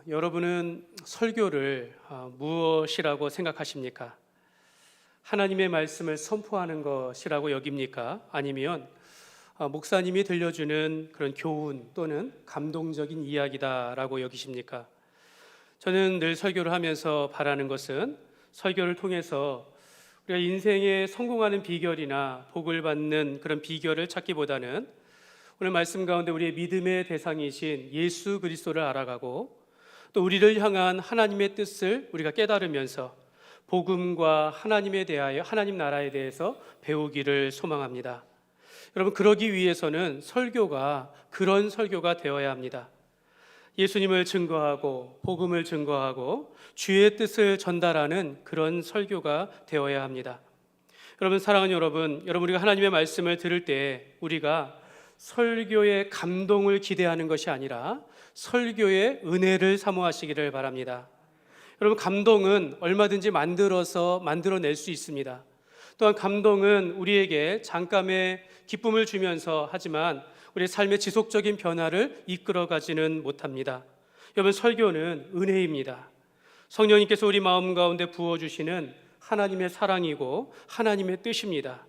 여러분은 설교를 무엇이라고 생각하십니까? 하나님의 말씀을 선포하는 것이라고 여깁니까? 아니면 목사님이 들려주는 그런 교훈 또는 감동적인 이야기다라고 여기십니까? 저는 늘 설교를 하면서 바라는 것은 설교를 통해서 우리가 인생에 성공하는 비결이나 복을 받는 그런 비결을 찾기보다는 오늘 말씀 가운데 우리의 믿음의 대상이신 예수 그리스도를 알아가고 또 우리를 향한 하나님의 뜻을 우리가 깨달으면서 복음과 하나님에 대하여 하나님 나라에 대해서 배우기를 소망합니다. 여러분, 그러기 위해서는 설교가 그런 설교가 되어야 합니다. 예수님을 증거하고 복음을 증거하고 주의 뜻을 전달하는 그런 설교가 되어야 합니다. 여러분, 사랑하는 여러분, 우리가 하나님의 말씀을 들을 때 우리가 설교의 감동을 기대하는 것이 아니라 설교의 은혜를 사모하시기를 바랍니다. 여러분, 감동은 얼마든지 만들어낼 수 있습니다. 또한 감동은 우리에게 잠깐의 기쁨을 주면서 하지만 우리의 삶의 지속적인 변화를 이끌어가지는 못합니다. 여러분, 설교는 은혜입니다. 성령님께서 우리 마음 가운데 부어주시는 하나님의 사랑이고 하나님의 뜻입니다.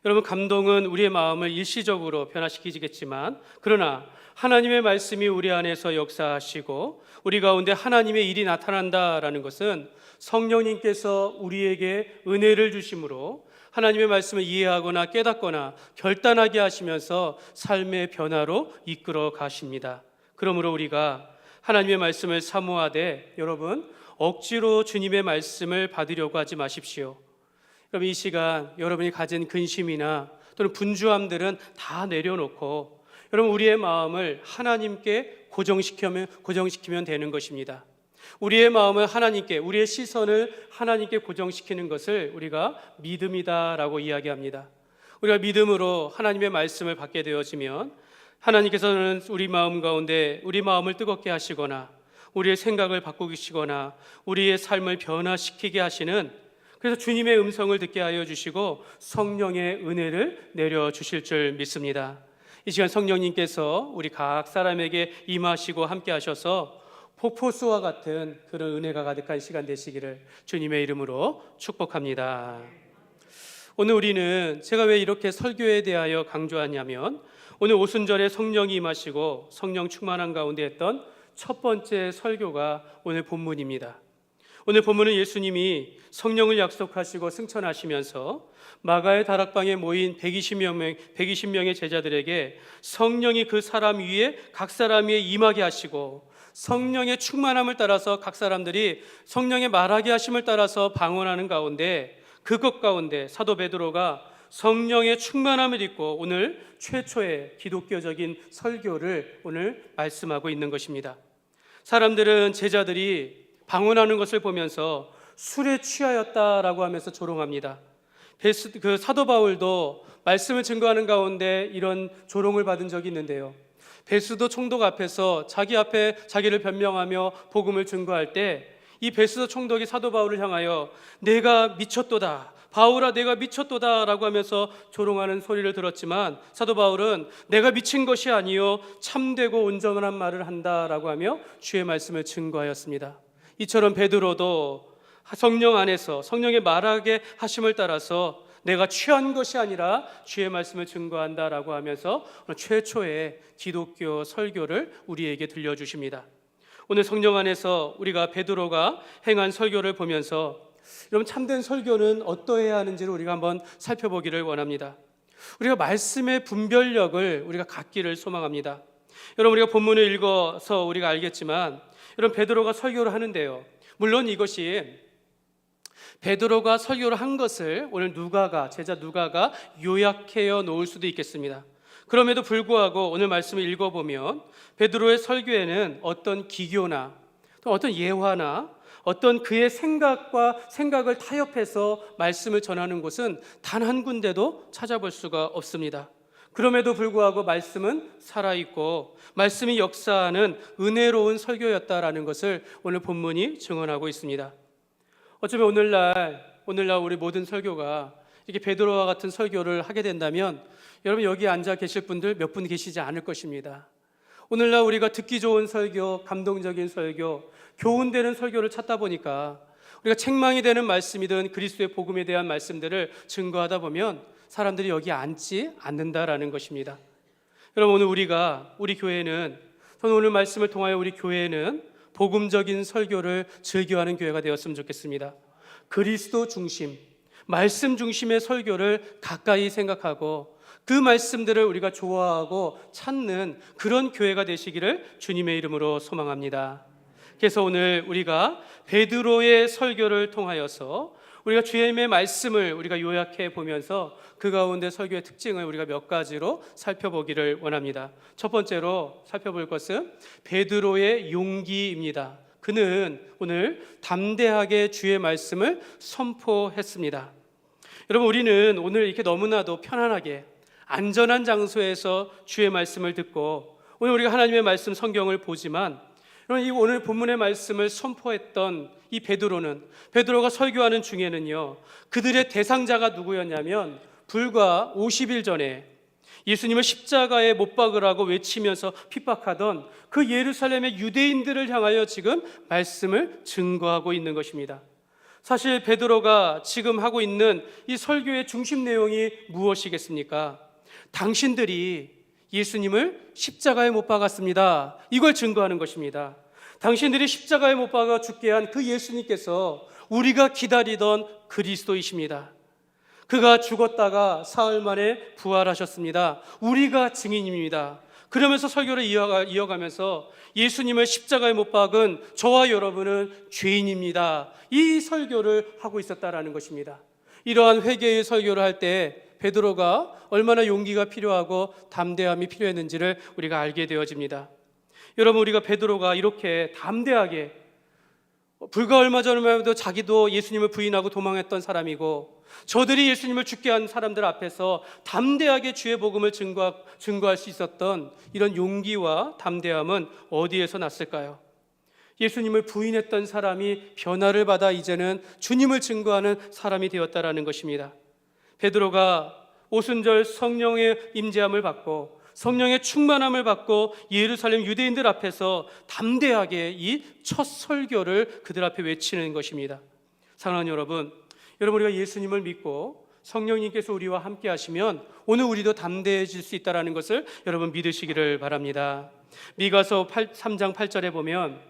여러분, 감동은 우리의 마음을 일시적으로 변화시키겠지만 그러나 하나님의 말씀이 우리 안에서 역사하시고 우리 가운데 하나님의 일이 나타난다라는 것은 성령님께서 우리에게 은혜를 주심으로 하나님의 말씀을 이해하거나 깨닫거나 결단하게 하시면서 삶의 변화로 이끌어 가십니다. 그러므로 우리가 하나님의 말씀을 사모하되 여러분, 억지로 주님의 말씀을 받으려고 하지 마십시오. 여러분, 이 시간 여러분이 가진 근심이나 또는 분주함들은 다 내려놓고 여러분, 우리의 마음을 하나님께 고정시키면 되는 것입니다. 우리의 마음을 하나님께, 우리의 시선을 하나님께 고정시키는 것을 우리가 믿음이다라고 이야기합니다. 우리가 믿음으로 하나님의 말씀을 받게 되어지면 하나님께서는 우리 마음 가운데 우리 마음을 뜨겁게 하시거나 우리의 생각을 바꾸시거나 우리의 삶을 변화시키게 하시는, 그래서 주님의 음성을 듣게 하여 주시고 성령의 은혜를 내려주실 줄 믿습니다. 이 시간 성령님께서 우리 각 사람에게 임하시고 함께 하셔서 폭포수와 같은 그런 은혜가 가득한 시간 되시기를 주님의 이름으로 축복합니다. 오늘 우리는 제가 왜 이렇게 설교에 대하여 강조하냐면 오늘 오순절에 성령이 임하시고 성령 충만한 가운데 했던 첫 번째 설교가 오늘 본문입니다. 오늘 본문은 예수님이 성령을 약속하시고 승천하시면서 마가의 다락방에 모인 120명의 제자들에게 성령이 그 사람 위에 각 사람 위에 임하게 하시고 성령의 충만함을 따라서 각 사람들이 성령의 말하게 하심을 따라서 방언하는 가운데, 그것 가운데 사도 베드로가 성령의 충만함을 입고 오늘 최초의 기독교적인 설교를 오늘 말씀하고 있는 것입니다. 사람들은 제자들이 방언하는 것을 보면서 술에 취하였다라고 하면서 조롱합니다. 그 사도 바울도 말씀을 증거하는 가운데 이런 조롱을 받은 적이 있는데요. 베스도 총독 앞에서 자기 앞에 자기를 변명하며 복음을 증거할 때 이 베스도 총독이 사도 바울을 향하여 내가 미쳤도다, 바울아 내가 미쳤도다 라고 하면서 조롱하는 소리를 들었지만 사도 바울은 내가 미친 것이 아니요 참되고 온전한 말을 한다라고 하며 주의 말씀을 증거하였습니다. 이처럼 베드로도 성령 안에서 성령의 말하게 하심을 따라서 내가 취한 것이 아니라 주의 말씀을 증거한다라고 하면서 최초의 기독교 설교를 우리에게 들려주십니다. 오늘 성령 안에서 우리가 베드로가 행한 설교를 보면서 여러분, 참된 설교는 어떠해야 하는지를 우리가 한번 살펴보기를 원합니다. 우리가 말씀의 분별력을 우리가 갖기를 소망합니다. 여러분, 우리가 본문을 읽어서 우리가 알겠지만 여러분, 베드로가 설교를 하는데요, 물론 이것이 베드로가 설교를 한 것을 오늘 제자 누가가 요약해 놓을 수도 있겠습니다. 그럼에도 불구하고 오늘 말씀을 읽어보면 베드로의 설교에는 어떤 기교나 또 어떤 예화나 어떤 그의 생각을 타협해서 말씀을 전하는 곳은 단 한 군데도 찾아볼 수가 없습니다. 그럼에도 불구하고 말씀은 살아있고 말씀이 역사하는 은혜로운 설교였다라는 것을 오늘 본문이 증언하고 있습니다. 어쩌면 오늘날 우리 모든 설교가 이렇게 베드로와 같은 설교를 하게 된다면 여러분, 여기 앉아 계실 분들 몇 분 계시지 않을 것입니다. 오늘날 우리가 듣기 좋은 설교, 감동적인 설교, 교훈되는 설교를 찾다 보니까 우리가 책망이 되는 말씀이든 그리스도의 복음에 대한 말씀들을 증거하다 보면 사람들이 여기 앉지 않는다라는 것입니다. 여러분, 오늘 우리 교회는, 저는 오늘 말씀을 통하여 우리 교회는 복음적인 설교를 즐겨하는 교회가 되었으면 좋겠습니다. 그리스도 중심, 말씀 중심의 설교를 가까이 생각하고 그 말씀들을 우리가 좋아하고 찾는 그런 교회가 되시기를 주님의 이름으로 소망합니다. 그래서 오늘 우리가 베드로의 설교를 통하여서 우리가 주님의 말씀을 우리가 요약해 보면서 그 가운데 설교의 특징을 우리가 몇 가지로 살펴보기를 원합니다. 첫 번째로 살펴볼 것은 베드로의 용기입니다. 그는 오늘 담대하게 주의 말씀을 선포했습니다. 여러분, 우리는 오늘 이렇게 너무나도 편안하게 안전한 장소에서 주의 말씀을 듣고 오늘 우리가 하나님의 말씀 성경을 보지만, 여러분, 이 오늘 본문의 말씀을 선포했던 이 베드로가 설교하는 중에는요, 그들의 대상자가 누구였냐면 불과 50일 전에 예수님을 십자가에 못 박으라고 외치면서 핍박하던 그 예루살렘의 유대인들을 향하여 지금 말씀을 증거하고 있는 것입니다. 사실 베드로가 지금 하고 있는 이 설교의 중심 내용이 무엇이겠습니까? 당신들이 예수님을 십자가에 못 박았습니다. 이걸 증거하는 것입니다. 당신들이 십자가에 못 박아 죽게 한 그 예수님께서 우리가 기다리던 그리스도이십니다. 그가 죽었다가 사흘 만에 부활하셨습니다. 우리가 증인입니다. 그러면서 설교를 이어가면서 예수님을 십자가에 못 박은 저와 여러분은 죄인입니다. 이 설교를 하고 있었다라는 것입니다. 이러한 회개의 설교를 할 때 베드로가 얼마나 용기가 필요하고 담대함이 필요했는지를 우리가 알게 되어집니다. 여러분, 우리가 베드로가 이렇게 담대하게, 불과 얼마 전에만 해도 자기도 예수님을 부인하고 도망했던 사람이고 저들이 예수님을 죽게 한 사람들 앞에서 담대하게 주의 복음을 증거할 수 있었던 이런 용기와 담대함은 어디에서 났을까요? 예수님을 부인했던 사람이 변화를 받아 이제는 주님을 증거하는 사람이 되었다라는 것입니다. 베드로가 오순절 성령의 임재함을 받고 성령의 충만함을 받고 예루살렘 유대인들 앞에서 담대하게 이 첫 설교를 그들 앞에 외치는 것입니다. 사랑하는 여러분, 우리가 예수님을 믿고 성령님께서 우리와 함께 하시면 오늘 우리도 담대해질 수 있다는 것을 여러분 믿으시기를 바랍니다. 미가서 3장 8절에 보면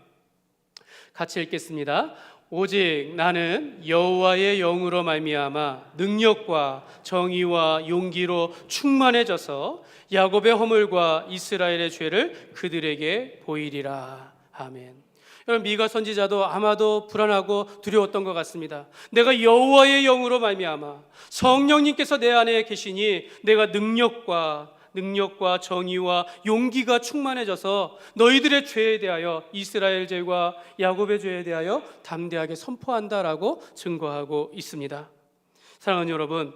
같이 읽겠습니다. 오직 나는 여호와의 영으로 말미암아 능력과 정의와 용기로 충만해져서 야곱의 허물과 이스라엘의 죄를 그들에게 보이리라. 아멘. 여러분, 미가 선지자도 아마도 불안하고 두려웠던 것 같습니다. 내가 여호와의 영으로 말미암아 성령님께서 내 안에 계시니 내가 능력과 정의와 용기가 충만해져서 너희들의 죄에 대하여, 이스라엘 죄와 야곱의 죄에 대하여 담대하게 선포한다라고 증거하고 있습니다. 사랑하는 여러분,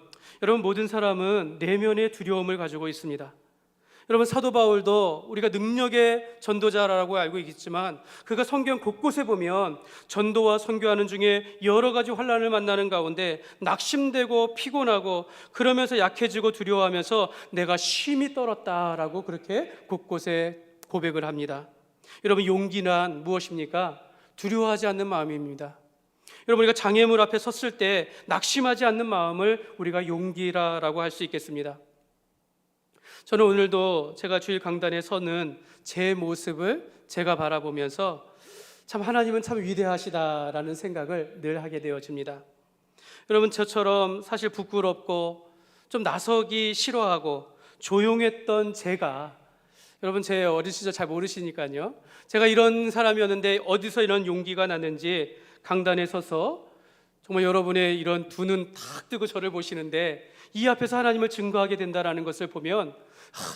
모든 사람은 내면의 두려움을 가지고 있습니다. 여러분, 사도 바울도 우리가 능력의 전도자라고 알고 있지만 그가 성경 곳곳에 보면 전도와 선교하는 중에 여러 가지 환난을 만나는 가운데 낙심되고 피곤하고 그러면서 약해지고 두려워하면서 내가 심히 떨었다라고 그렇게 곳곳에 고백을 합니다. 여러분, 용기란 무엇입니까? 두려워하지 않는 마음입니다. 여러분, 우리가 장애물 앞에 섰을 때 낙심하지 않는 마음을 우리가 용기라고 할 수 있겠습니다. 저는 오늘도 제가 주일 강단에 서는 제 모습을 제가 바라보면서 참 하나님은 참 위대하시다라는 생각을 늘 하게 되어집니다. 여러분, 저처럼 사실 부끄럽고 좀 나서기 싫어하고 조용했던 제가, 여러분 제 어린 시절 잘 모르시니까요, 제가 이런 사람이었는데 어디서 이런 용기가 났는지 강단에 서서 정말 여러분의 이런 두 눈 탁 뜨고 저를 보시는데 이 앞에서 하나님을 증거하게 된다는 것을 보면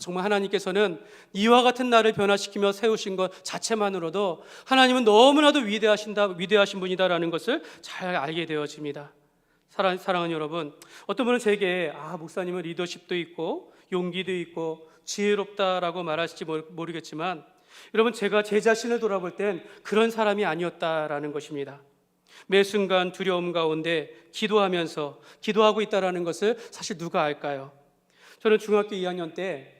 정말 하나님께서는 이와 같은 나를 변화시키며 세우신 것 자체만으로도 하나님은 너무나도 위대하신 분이다라는 것을 잘 알게 되어집니다. 사랑하는 여러분, 어떤 분은 제게 목사님은 리더십도 있고 용기도 있고 지혜롭다라고 말하실지 모르겠지만, 여러분, 제가 제 자신을 돌아볼 땐 그런 사람이 아니었다라는 것입니다. 매 순간 두려움 가운데 기도하고 있다라는 것을 사실 누가 알까요? 저는 중학교 2학년 때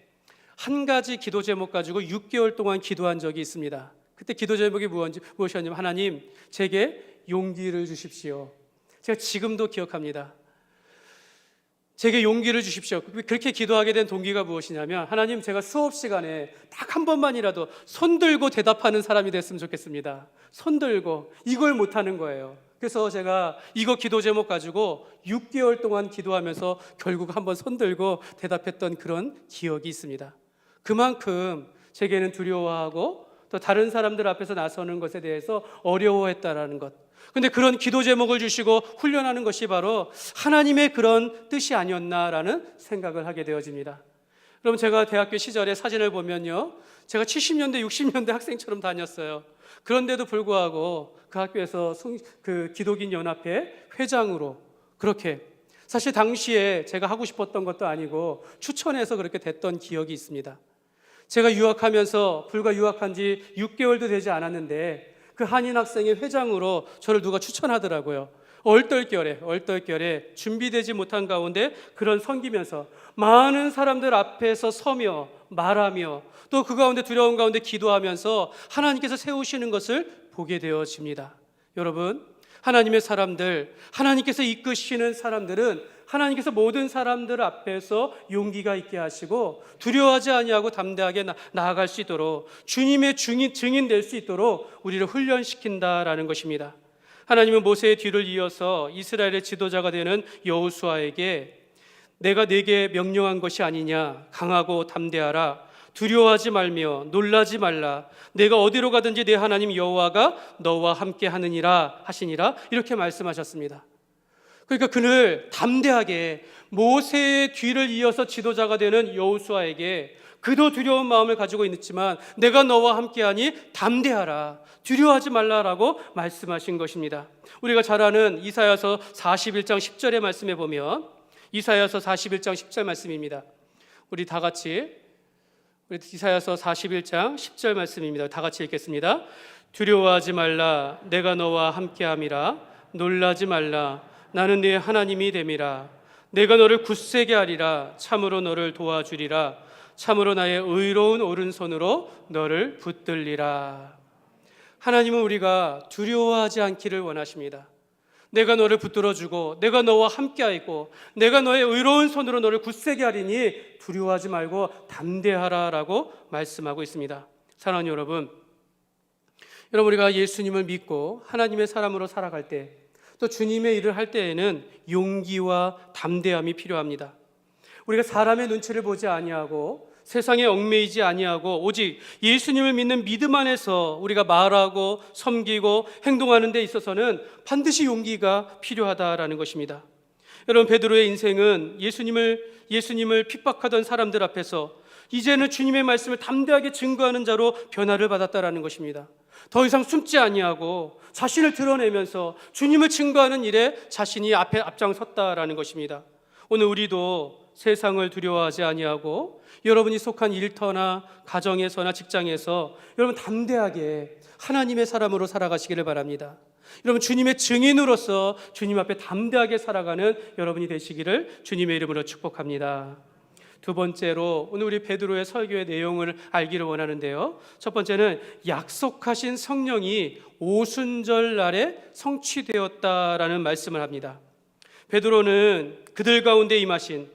한 가지 기도 제목 가지고 6개월 동안 기도한 적이 있습니다. 그때 기도 제목이 무엇이었냐면 하나님, 제게 용기를 주십시오. 제가 지금도 기억합니다. 제게 용기를 주십시오. 그렇게 기도하게 된 동기가 무엇이냐면 하나님, 제가 수업 시간에 딱 한 번만이라도 손 들고 대답하는 사람이 됐으면 좋겠습니다. 손 들고. 이걸 못하는 거예요. 그래서 제가 이거 기도 제목 가지고 6개월 동안 기도하면서 결국 한번 손 들고 대답했던 그런 기억이 있습니다. 그만큼 제게는 두려워하고 또 다른 사람들 앞에서 나서는 것에 대해서 어려워했다라는 것. 근데 그런 기도 제목을 주시고 훈련하는 것이 바로 하나님의 그런 뜻이 아니었나라는 생각을 하게 되어집니다. 그럼 제가 대학교 시절에 사진을 보면요, 제가 70년대, 60년대 학생처럼 다녔어요. 그런데도 불구하고 그 학교에서 그 기독인 연합회 회장으로 그렇게, 사실 당시에 제가 하고 싶었던 것도 아니고 추천해서 그렇게 됐던 기억이 있습니다. 제가 유학하면서 불과 유학한 지 6개월도 되지 않았는데 그 한인 학생의 회장으로 저를 누가 추천하더라고요. 얼떨결에 준비되지 못한 가운데 그런 섬기면서 많은 사람들 앞에서 서며 말하며 또 그 가운데 두려운 가운데 기도하면서 하나님께서 세우시는 것을 보게 되어집니다. 여러분, 하나님의 사람들, 하나님께서 이끄시는 사람들은 하나님께서 모든 사람들 앞에서 용기가 있게 하시고 두려워하지 아니하고 담대하게 나아갈 수 있도록 주님의 증인 될 수 있도록 우리를 훈련시킨다라는 것입니다. 하나님은 모세의 뒤를 이어서 이스라엘의 지도자가 되는 여호수아에게 내가 네게 명령한 것이 아니냐, 강하고 담대하라, 두려워하지 말며 놀라지 말라, 내가 어디로 가든지 내 하나님 여호와가 너와 함께 하느니라 하시니라, 이렇게 말씀하셨습니다. 그러니까 그를 담대하게 모세의 뒤를 이어서 지도자가 되는 여호수아에게 그도 두려운 마음을 가지고 있지만 내가 너와 함께하니 담대하라, 두려워하지 말라라고 말씀하신 것입니다. 우리가 잘 아는 이사야서 41장 10절의 말씀에 보면, 이사야서 41장 10절 말씀입니다. 우리 다 같이 이사야서 41장 10절 말씀입니다. 다 같이 읽겠습니다. 두려워하지 말라, 내가 너와 함께함이라. 놀라지 말라, 나는 네 하나님이 됨이라. 내가 너를 굳세게 하리라. 참으로 너를 도와주리라. 참으로 나의 의로운 오른손으로 너를 붙들리라. 하나님은 우리가 두려워하지 않기를 원하십니다. 내가 너를 붙들어주고 내가 너와 함께하고 내가 너의 의로운 손으로 너를 굳세게 하리니 두려워하지 말고 담대하라라고 말씀하고 있습니다. 사랑하는 여러분, 우리가 예수님을 믿고 하나님의 사람으로 살아갈 때, 또 주님의 일을 할 때에는 용기와 담대함이 필요합니다. 우리가 사람의 눈치를 보지 아니하고 세상에 얽매이지 아니하고 오직 예수님을 믿는 믿음 안에서 우리가 말하고 섬기고 행동하는 데 있어서는 반드시 용기가 필요하다라는 것입니다. 여러분, 베드로의 인생은 예수님을 핍박하던 사람들 앞에서 이제는 주님의 말씀을 담대하게 증거하는 자로 변화를 받았다라는 것입니다. 더 이상 숨지 아니하고 자신을 드러내면서 주님을 증거하는 일에 자신이 앞에 앞장섰다라는 것입니다. 오늘 우리도 세상을 두려워하지 아니하고 여러분이 속한 일터나 가정에서나 직장에서 여러분 담대하게 하나님의 사람으로 살아가시기를 바랍니다. 여러분, 주님의 증인으로서 주님 앞에 담대하게 살아가는 여러분이 되시기를 주님의 이름으로 축복합니다. 두 번째로 오늘 우리 베드로의 설교의 내용을 알기를 원하는데요, 첫 번째는 약속하신 성령이 오순절 날에 성취되었다라는 말씀을 합니다. 베드로는 그들 가운데 임하신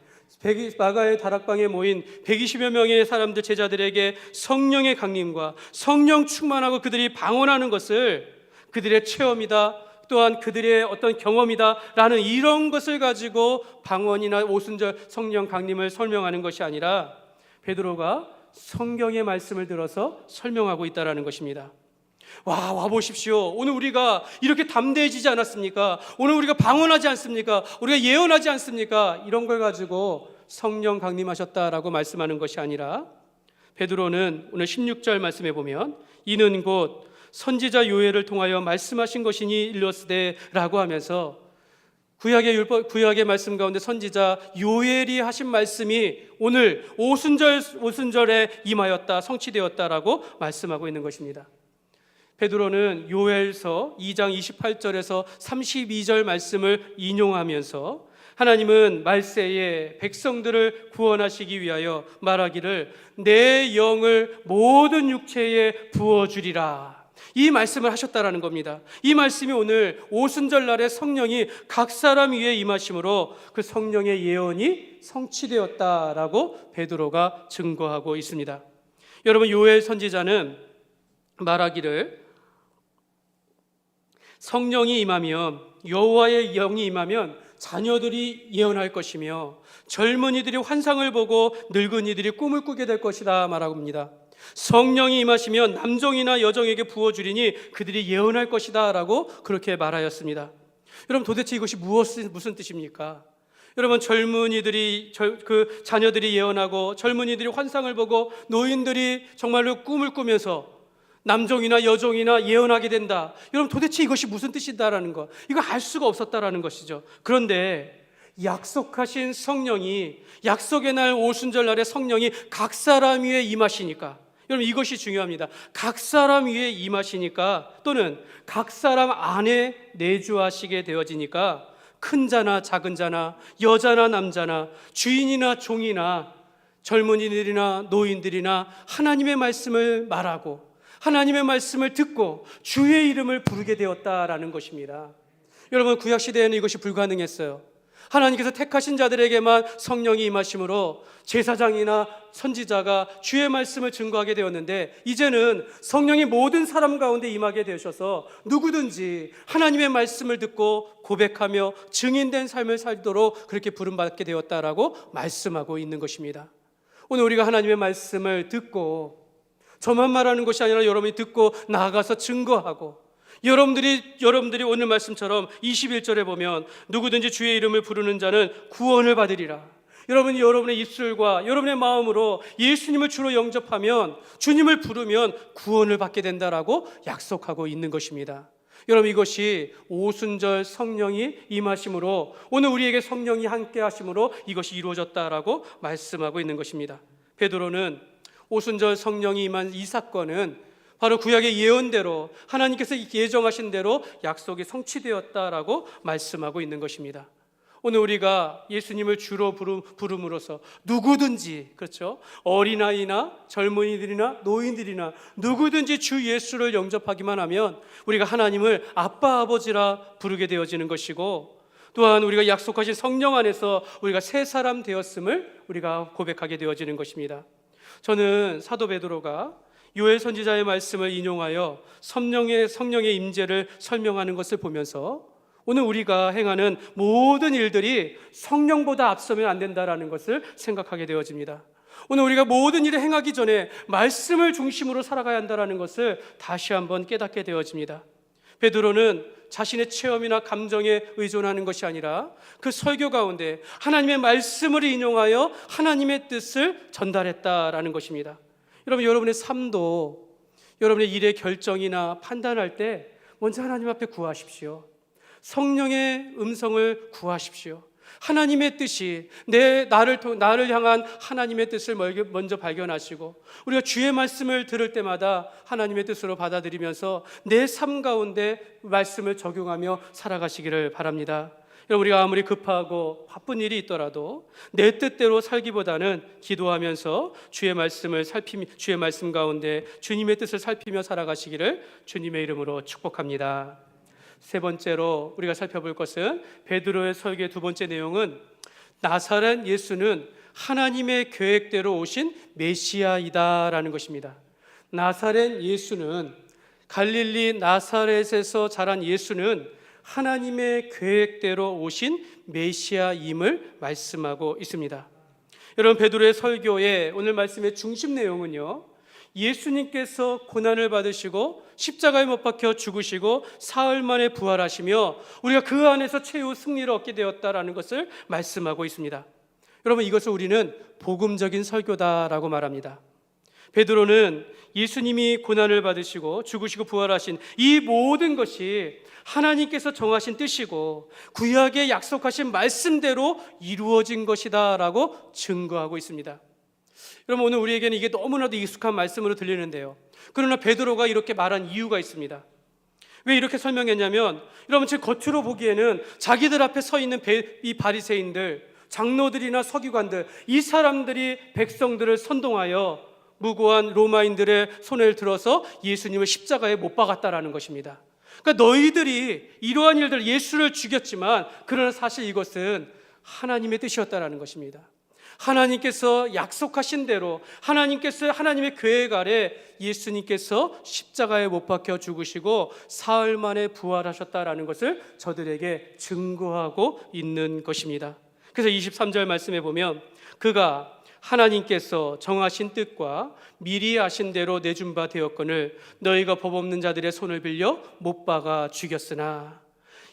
마가의 다락방에 모인 120여 명의 사람들, 제자들에게 성령의 강림과 성령 충만하고 그들이 방언하는 것을 그들의 체험이다, 또한 그들의 어떤 경험이다 라는 이런 것을 가지고 방언이나 오순절 성령 강림을 설명하는 것이 아니라 베드로가 성경의 말씀을 들어서 설명하고 있다는 것입니다. 와 보십시오. 오늘 우리가 이렇게 담대해지지 않았습니까? 오늘 우리가 방언하지 않습니까? 우리가 예언하지 않습니까? 이런 걸 가지고 성령 강림하셨다라고 말씀하는 것이 아니라, 베드로는 오늘 16절 말씀에 보면 이는 곧 선지자 요엘을 통하여 말씀하신 것이니 일렀으되라고 하면서 구약의 말씀 가운데 선지자 요엘이 하신 말씀이 오늘 오순절에 임하였다, 성취되었다라고 말씀하고 있는 것입니다. 베드로는 요엘서 2장 28절에서 32절 말씀을 인용하면서 하나님은 말세에 백성들을 구원하시기 위하여 말하기를 내 영을 모든 육체에 부어주리라, 이 말씀을 하셨다라는 겁니다. 이 말씀이 오늘 오순절 날에 성령이 각 사람 위에 임하심으로 그 성령의 예언이 성취되었다라고 베드로가 증거하고 있습니다. 여러분, 요엘 선지자는 말하기를 성령이 임하면, 여호와의 영이 임하면 자녀들이 예언할 것이며 젊은이들이 환상을 보고 늙은이들이 꿈을 꾸게 될 것이다 말하고 합니다. 성령이 임하시면 남종이나 여종에게 부어주리니 그들이 예언할 것이다 라고 그렇게 말하였습니다. 여러분, 도대체 이것이 무슨 뜻입니까? 여러분, 젊은이들이 그 자녀들이 예언하고 젊은이들이 환상을 보고 노인들이 정말로 꿈을 꾸면서 남종이나 여종이나 예언하게 된다. 여러분, 도대체 이것이 무슨 뜻이다라는 것, 이거 알 수가 없었다라는 것이죠. 그런데 약속하신 성령이, 약속의 날 오순절 날에 성령이 각 사람 위에 임하시니까, 여러분 이것이 중요합니다. 각 사람 위에 임하시니까, 또는 각 사람 안에 내주하시게 되어지니까 큰 자나 작은 자나 여자나 남자나 주인이나 종이나 젊은이들이나 노인들이나 하나님의 말씀을 말하고 하나님의 말씀을 듣고 주의 이름을 부르게 되었다라는 것입니다. 여러분, 구약시대에는 이것이 불가능했어요. 하나님께서 택하신 자들에게만 성령이 임하심으로 제사장이나 선지자가 주의 말씀을 증거하게 되었는데, 이제는 성령이 모든 사람 가운데 임하게 되셔서 누구든지 하나님의 말씀을 듣고 고백하며 증인된 삶을 살도록 그렇게 부름받게 되었다라고 말씀하고 있는 것입니다. 오늘 우리가 하나님의 말씀을 듣고, 저만 말하는 것이 아니라 여러분이 듣고 나아가서 증거하고, 여러분들이 오늘 말씀처럼 21절에 보면 누구든지 주의 이름을 부르는 자는 구원을 받으리라. 여러분이 여러분의 입술과 여러분의 마음으로 예수님을 주로 영접하면, 주님을 부르면 구원을 받게 된다라고 약속하고 있는 것입니다. 여러분, 이것이 오순절 성령이 임하심으로, 오늘 우리에게 성령이 함께 하심으로 이것이 이루어졌다라고 말씀하고 있는 것입니다. 베드로는 오순절 성령이 임한 이 사건은 바로 구약의 예언대로, 하나님께서 예정하신 대로 약속이 성취되었다라고 말씀하고 있는 것입니다. 오늘 우리가 예수님을 주로 부름으로써 누구든지, 그렇죠, 어린아이나 젊은이들이나 노인들이나 누구든지 주 예수를 영접하기만 하면 우리가 하나님을 아빠 아버지라 부르게 되어지는 것이고, 또한 우리가 약속하신 성령 안에서 우리가 새 사람 되었음을 우리가 고백하게 되어지는 것입니다. 저는 사도 베드로가 요엘 선지자의 말씀을 인용하여 성령의 임재를 설명하는 것을 보면서 오늘 우리가 행하는 모든 일들이 성령보다 앞서면 안 된다라는 것을 생각하게 되어집니다. 오늘 우리가 모든 일을 행하기 전에 말씀을 중심으로 살아가야 한다는 것을 다시 한번 깨닫게 되어집니다. 베드로는 자신의 체험이나 감정에 의존하는 것이 아니라 그 설교 가운데 하나님의 말씀을 인용하여 하나님의 뜻을 전달했다라는 것입니다. 여러분, 여러분의 삶도 여러분의 일의 결정이나 판단할 때 먼저 하나님 앞에 구하십시오. 성령의 음성을 구하십시오. 하나님의 뜻이 나를 향한 하나님의 뜻을 먼저 발견하시고, 우리가 주의 말씀을 들을 때마다 하나님의 뜻으로 받아들이면서 내 삶 가운데 말씀을 적용하며 살아가시기를 바랍니다. 여러분, 우리가 아무리 급하고 바쁜 일이 있더라도 내 뜻대로 살기보다는 기도하면서 주의 말씀 가운데 주님의 뜻을 살피며 살아가시기를 주님의 이름으로 축복합니다. 세 번째로 우리가 살펴볼 것은 베드로의 설교의 두 번째 내용은 나사렛 예수는 하나님의 계획대로 오신 메시아이다라는 것입니다. 나사렛 예수는, 갈릴리 나사렛에서 자란 예수는 하나님의 계획대로 오신 메시아임을 말씀하고 있습니다. 여러분, 베드로의 설교의 오늘 말씀의 중심 내용은요, 예수님께서 고난을 받으시고 십자가에 못 박혀 죽으시고 사흘 만에 부활하시며 우리가 그 안에서 최후 승리를 얻게 되었다라는 것을 말씀하고 있습니다. 여러분, 이것을 우리는 복음적인 설교다라고 말합니다. 베드로는 예수님이 고난을 받으시고 죽으시고 부활하신 이 모든 것이 하나님께서 정하신 뜻이고 구약에 약속하신 말씀대로 이루어진 것이다 라고 증거하고 있습니다. 여러분, 오늘 우리에게는 이게 너무나도 익숙한 말씀으로 들리는데요, 그러나 베드로가 이렇게 말한 이유가 있습니다. 왜 이렇게 설명했냐면, 여러분 지금 겉으로 보기에는 자기들 앞에 서 있는 이 바리새인들, 장로들이나 서기관들, 이 사람들이 백성들을 선동하여 무고한 로마인들의 손을 들어서 예수님을 십자가에 못 박았다라는 것입니다. 그러니까 너희들이 이러한 일들, 예수를 죽였지만 그러나 사실 이것은 하나님의 뜻이었다라는 것입니다. 하나님께서 약속하신 대로 하나님의 계획 아래 예수님께서 십자가에 못 박혀 죽으시고 사흘 만에 부활하셨다라는 것을 저들에게 증거하고 있는 것입니다. 그래서 23절 말씀에 보면, 그가 하나님께서 정하신 뜻과 미리 아신 대로 내준 바 되었거늘 너희가 법 없는 자들의 손을 빌려 못 박아 죽였으나,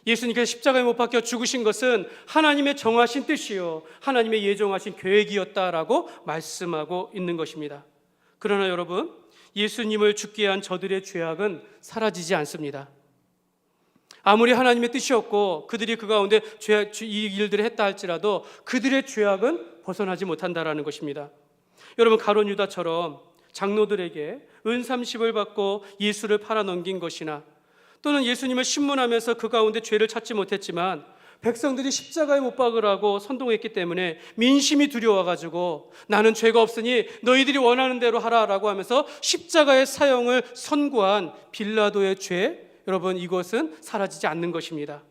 예수님께서 십자가에 못 박혀 죽으신 것은 하나님의 정하신 뜻이요 하나님의 예정하신 계획이었다라고 말씀하고 있는 것입니다. 그러나 여러분, 예수님을 죽게 한 저들의 죄악은 사라지지 않습니다. 아무리 하나님의 뜻이었고 그들이 그 가운데 이 일들을 했다 할지라도 그들의 죄악은 벗어나지 못한다라는 것입니다. 여러분, 가룟 유다처럼 장로들에게 은 30을 받고 예수를 팔아넘긴 것이나, 또는 예수님을 신문하면서 그 가운데 죄를 찾지 못했지만 백성들이 십자가에 못 박으라고 선동했기 때문에 민심이 두려워가지고 나는 죄가 없으니 너희들이 원하는 대로 하라라고 하면서 십자가의 사형을 선고한 빌라도의 죄, 여러분 이것은 사라지지 않는 것입니다.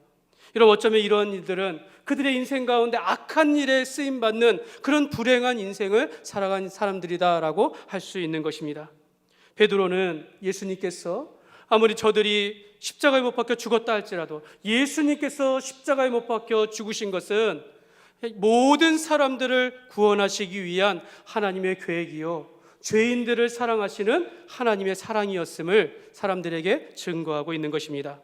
여러분, 어쩌면 이런 일들은 그들의 인생 가운데 악한 일에 쓰임받는 그런 불행한 인생을 살아간 사람들이다라고 할 수 있는 것입니다. 베드로는 예수님께서 아무리 저들이 십자가에 못 박혀 죽었다 할지라도 예수님께서 십자가에 못 박혀 죽으신 것은 모든 사람들을 구원하시기 위한 하나님의 계획이요 죄인들을 사랑하시는 하나님의 사랑이었음을 사람들에게 증거하고 있는 것입니다.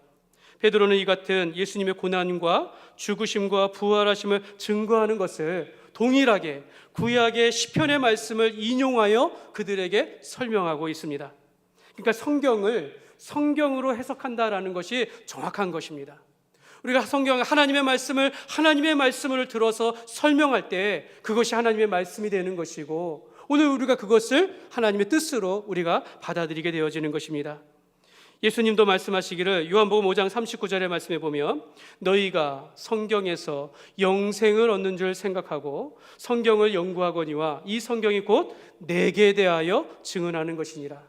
베드로는 이 같은 예수님의 고난과 죽으심과 부활하심을 증거하는 것을 동일하게 구약의 시편의 말씀을 인용하여 그들에게 설명하고 있습니다. 그러니까 성경으로 해석한다라는 것이 정확한 것입니다. 우리가 하나님의 말씀을 들어서 설명할 때 그것이 하나님의 말씀이 되는 것이고, 오늘 우리가 그것을 하나님의 뜻으로 우리가 받아들이게 되어지는 것입니다. 예수님도 말씀하시기를 요한복음 5장 39절의 말씀에 보면, 너희가 성경에서 영생을 얻는 줄 생각하고 성경을 연구하거니와 이 성경이 곧 내게 대하여 증언하는 것이니라.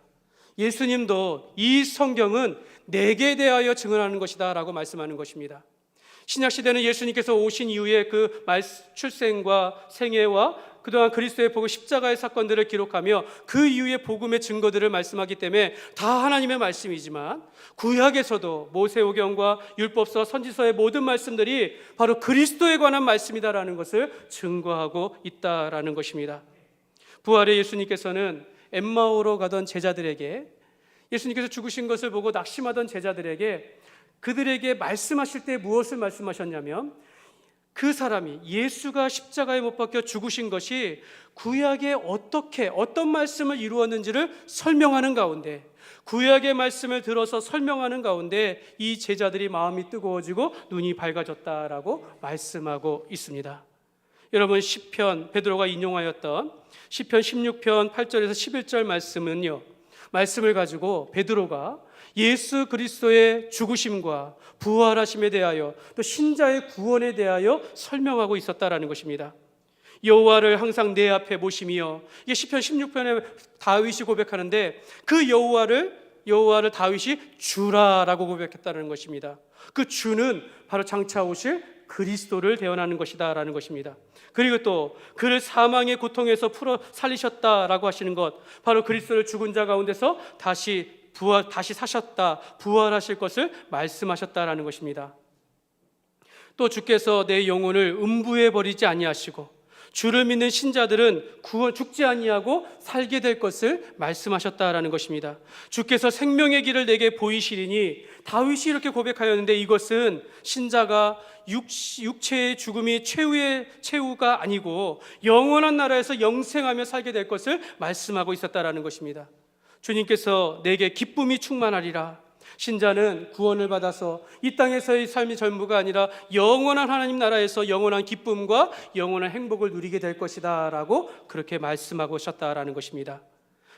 예수님도 이 성경은 내게 대하여 증언하는 것이다 라고 말씀하는 것입니다. 신약시대는 예수님께서 오신 이후에 그 출생과 생애와 그동안 그리스도의 복음, 십자가의 사건들을 기록하며 그 이후의 복음의 증거들을 말씀하기 때문에 다 하나님의 말씀이지만, 구약에서도 모세오경과 율법서, 선지서의 모든 말씀들이 바로 그리스도에 관한 말씀이다라는 것을 증거하고 있다라는 것입니다. 부활의 예수님께서는 엠마오로 가던 제자들에게, 예수님께서 죽으신 것을 보고 낙심하던 제자들에게 그들에게 말씀하실 때 무엇을 말씀하셨냐면, 그 사람이 예수가 십자가에 못 박혀 죽으신 것이 구약에 어떤 말씀을 이루었는지를 설명하는 가운데, 구약의 말씀을 들어서 설명하는 가운데 이 제자들이 마음이 뜨거워지고 눈이 밝아졌다라고 말씀하고 있습니다. 여러분, 시편, 베드로가 인용하였던 시편 16편 8절에서 11절 말씀을 가지고 베드로가 예수 그리스도의 죽으심과 부활하심에 대하여 또 신자의 구원에 대하여 설명하고 있었다라는 것입니다. 여호와를 항상 내 앞에 모심이여, 이게 시편 16편에 다윗이 고백하는데, 그 여호와를 다윗이 주라라고 고백했다는 것입니다. 그 주는 바로 장차 오실 그리스도를 대언하는 것이다라는 것입니다. 그리고 또 그를 사망의 고통에서 풀어 살리셨다라고 하시는 것, 바로 그리스도를 죽은 자 가운데서 다시 사셨다, 부활하실 것을 말씀하셨다라는 것입니다. 또 주께서 내 영혼을 음부에 버리지 아니하시고 주를 믿는 신자들은 죽지 아니하고 살게 될 것을 말씀하셨다라는 것입니다. 주께서 생명의 길을 내게 보이시리니, 다윗이 이렇게 고백하였는데 이것은 신자가 육체의 죽음이 최후가 아니고 영원한 나라에서 영생하며 살게 될 것을 말씀하고 있었다라는 것입니다. 주님께서 내게 기쁨이 충만하리라, 신자는 구원을 받아서 이 땅에서의 삶이 전부가 아니라 영원한 하나님 나라에서 영원한 기쁨과 영원한 행복을 누리게 될 것이다 라고 그렇게 말씀하고 오셨다라는 것입니다.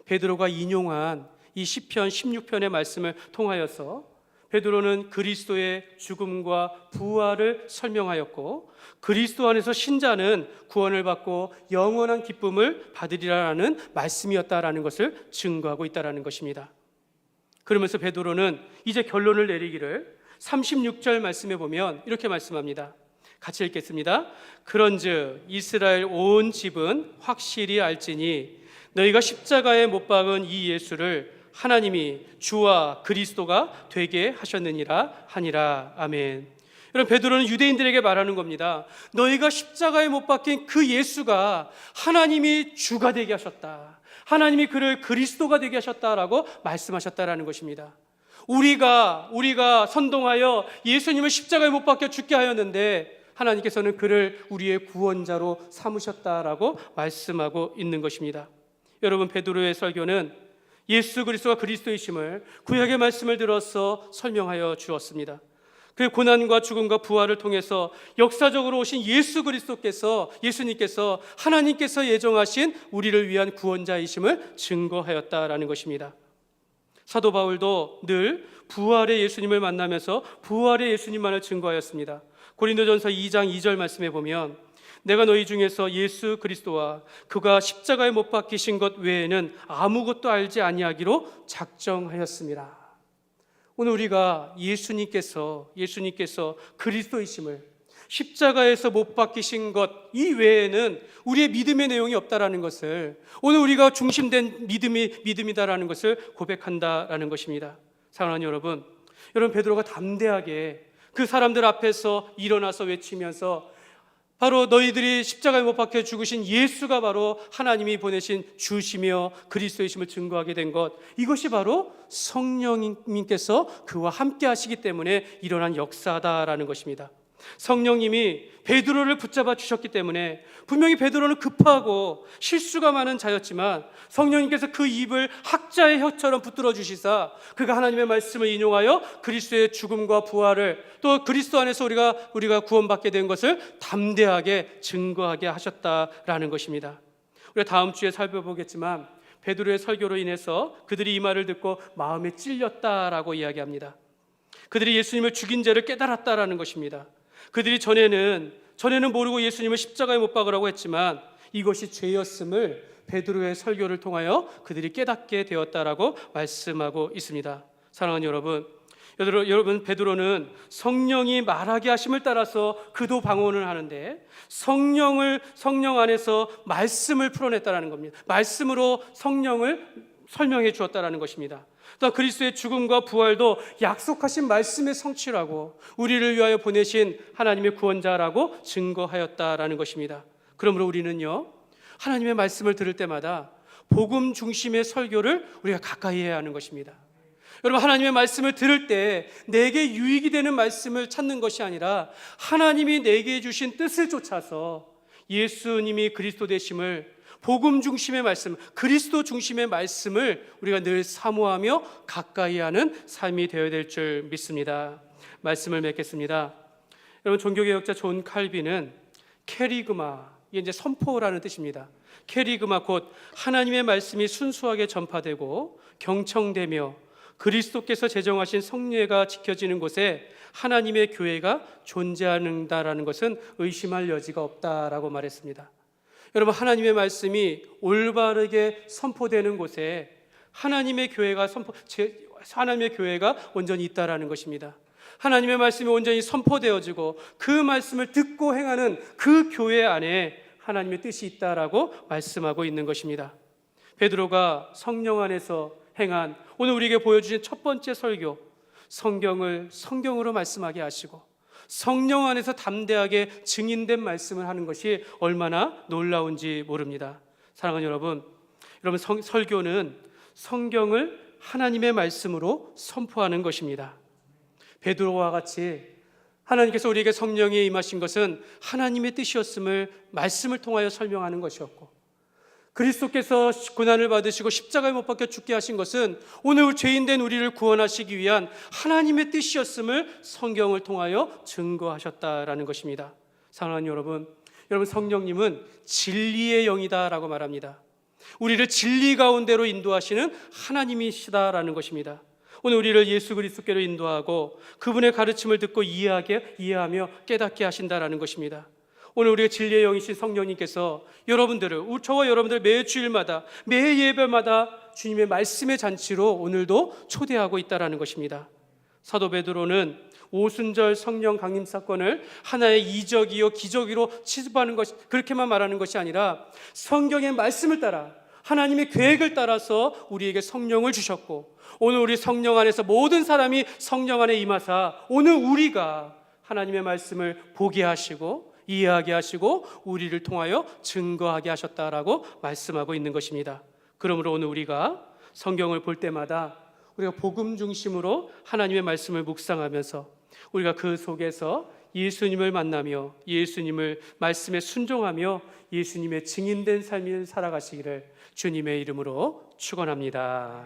베드로가 인용한 이 시편 16편의 말씀을 통하여서 베드로는 그리스도의 죽음과 부활을 설명하였고, 그리스도 안에서 신자는 구원을 받고 영원한 기쁨을 받으리라는 말씀이었다라는 것을 증거하고 있다라는 것입니다. 그러면서 베드로는 이제 결론을 내리기를 36절 말씀에 보면 이렇게 말씀합니다. 같이 읽겠습니다. 그런즉 이스라엘 온 집은 확실히 알지니 너희가 십자가에 못 박은 이 예수를 하나님이 주와 그리스도가 되게 하셨느니라 하니라. 아멘. 여러분, 베드로는 유대인들에게 말하는 겁니다. 너희가 십자가에 못 박힌 그 예수가 하나님이 주가 되게 하셨다, 하나님이 그를 그리스도가 되게 하셨다라고 말씀하셨다라는 것입니다. 우리가 선동하여 예수님을 십자가에 못 박혀 죽게 하였는데 하나님께서는 그를 우리의 구원자로 삼으셨다라고 말씀하고 있는 것입니다. 여러분, 베드로의 설교는 예수 그리스도가 그리스도이심을 구약의 말씀을 들어서 설명하여 주었습니다. 그 고난과 죽음과 부활을 통해서 역사적으로 오신 예수 그리스도께서, 예수님께서 하나님께서 예정하신 우리를 위한 구원자이심을 증거하였다라는 것입니다. 사도 바울도 늘 부활의 예수님을 만나면서 부활의 예수님만을 증거하였습니다. 고린도전서 2장 2절 말씀에 보면 내가 너희 중에서 예수 그리스도와 그가 십자가에 못 박히신 것 외에는 아무것도 알지 아니하기로 작정하였습니다. 오늘 우리가 예수님께서 그리스도이심을, 십자가에서 못 박히신 것 이외에는 우리의 믿음의 내용이 없다라는 것을, 오늘 우리가 중심된 믿음이다라는 것을 고백한다라는 것입니다. 사랑하는 여러분, 베드로가 담대하게 그 사람들 앞에서 일어나서 외치면서 바로 너희들이 십자가에 못 박혀 죽으신 예수가 바로 하나님이 보내신 주시며 그리스도이심을 증거하게 된 것, 이것이 바로 성령님께서 그와 함께 하시기 때문에 일어난 역사다라는 것입니다. 성령님이 베드로를 붙잡아 주셨기 때문에, 분명히 베드로는 급하고 실수가 많은 자였지만 성령님께서 그 입을 학자의 혀처럼 붙들어 주시사 그가 하나님의 말씀을 인용하여 그리스도의 죽음과 부활을, 또 그리스도 안에서 우리가 구원받게 된 것을 담대하게 증거하게 하셨다라는 것입니다. 우리가 다음 주에 살펴보겠지만 베드로의 설교로 인해서 그들이 이 말을 듣고 마음에 찔렸다라고 이야기합니다. 그들이 예수님을 죽인 죄를 깨달았다라는 것입니다. 그들이 전에는 모르고 예수님을 십자가에 못 박으라고 했지만 이것이 죄였음을 베드로의 설교를 통하여 그들이 깨닫게 되었다라고 말씀하고 있습니다. 사랑하는 여러분, 베드로는 성령이 말하게 하심을 따라서 그도 방언을 하는데 성령 안에서 말씀을 풀어냈다라는 겁니다. 말씀으로 성령을 설명해 주었다라는 것입니다. 또 그리스도의 죽음과 부활도 약속하신 말씀의 성취라고, 우리를 위하여 보내신 하나님의 구원자라고 증거하였다라는 것입니다. 그러므로 우리는요, 하나님의 말씀을 들을 때마다 복음 중심의 설교를 우리가 가까이 해야 하는 것입니다. 여러분, 하나님의 말씀을 들을 때 내게 유익이 되는 말씀을 찾는 것이 아니라 하나님이 내게 주신 뜻을 쫓아서 예수님이 그리스도 되심을, 복음 중심의 말씀, 그리스도 중심의 말씀을 우리가 늘 사모하며 가까이 하는 삶이 되어야 될 줄 믿습니다. 말씀을 맺겠습니다. 여러분, 종교개혁자 존 칼빈은 캐리그마, 이게 이제 선포라는 뜻입니다. 캐리그마, 곧 하나님의 말씀이 순수하게 전파되고 경청되며 그리스도께서 제정하신 성례가 지켜지는 곳에 하나님의 교회가 존재한다라는 것은 의심할 여지가 없다라고 말했습니다. 여러분, 하나님의 말씀이 올바르게 선포되는 곳에 하나님의 교회가 온전히 있다라는 것입니다. 하나님의 말씀이 온전히 선포되어지고 그 말씀을 듣고 행하는 그 교회 안에 하나님의 뜻이 있다라고 말씀하고 있는 것입니다. 베드로가 성령 안에서 행한, 오늘 우리에게 보여주신 첫 번째 설교, 성경을 성경으로 말씀하게 하시고 성령 안에서 담대하게 증인된 말씀을 하는 것이 얼마나 놀라운지 모릅니다. 사랑하는 여러분, 설교는 성경을 하나님의 말씀으로 선포하는 것입니다. 베드로와 같이 하나님께서 우리에게 성령이 임하신 것은 하나님의 뜻이었음을 말씀을 통하여 설명하는 것이었고, 그리스도께서 고난을 받으시고 십자가에 못 박혀 죽게 하신 것은 오늘 죄인된 우리를 구원하시기 위한 하나님의 뜻이었음을 성경을 통하여 증거하셨다라는 것입니다. 사랑하는 여러분, 성령님은 진리의 영이다라고 말합니다. 우리를 진리 가운데로 인도하시는 하나님이시다라는 것입니다. 오늘 우리를 예수 그리스도께로 인도하고 그분의 가르침을 듣고 이해하며 깨닫게 하신다라는 것입니다. 오늘 우리가 진리의 영이신 성령님께서 여러분들을, 저와 여러분들 매 주일마다, 매 예배마다 주님의 말씀의 잔치로 오늘도 초대하고 있다라는 것입니다. 사도 베드로는 오순절 성령 강림 사건을 하나의 이적이요 기적으로 취급하는 것, 그렇게만 말하는 것이 아니라 성경의 말씀을 따라 하나님의 계획을 따라서 우리에게 성령을 주셨고, 오늘 우리 성령 안에서 모든 사람이 성령 안에 임하사 오늘 우리가 하나님의 말씀을 보게 하시고 이해하게 하시고 우리를 통하여 증거하게 하셨다라고 말씀하고 있는 것입니다. 그러므로 오늘 우리가 성경을 볼 때마다 우리가 복음 중심으로 하나님의 말씀을 묵상하면서 우리가 그 속에서 예수님을 만나며 예수님을 말씀에 순종하며 예수님의 증인된 삶을 살아가시기를 주님의 이름으로 축원합니다.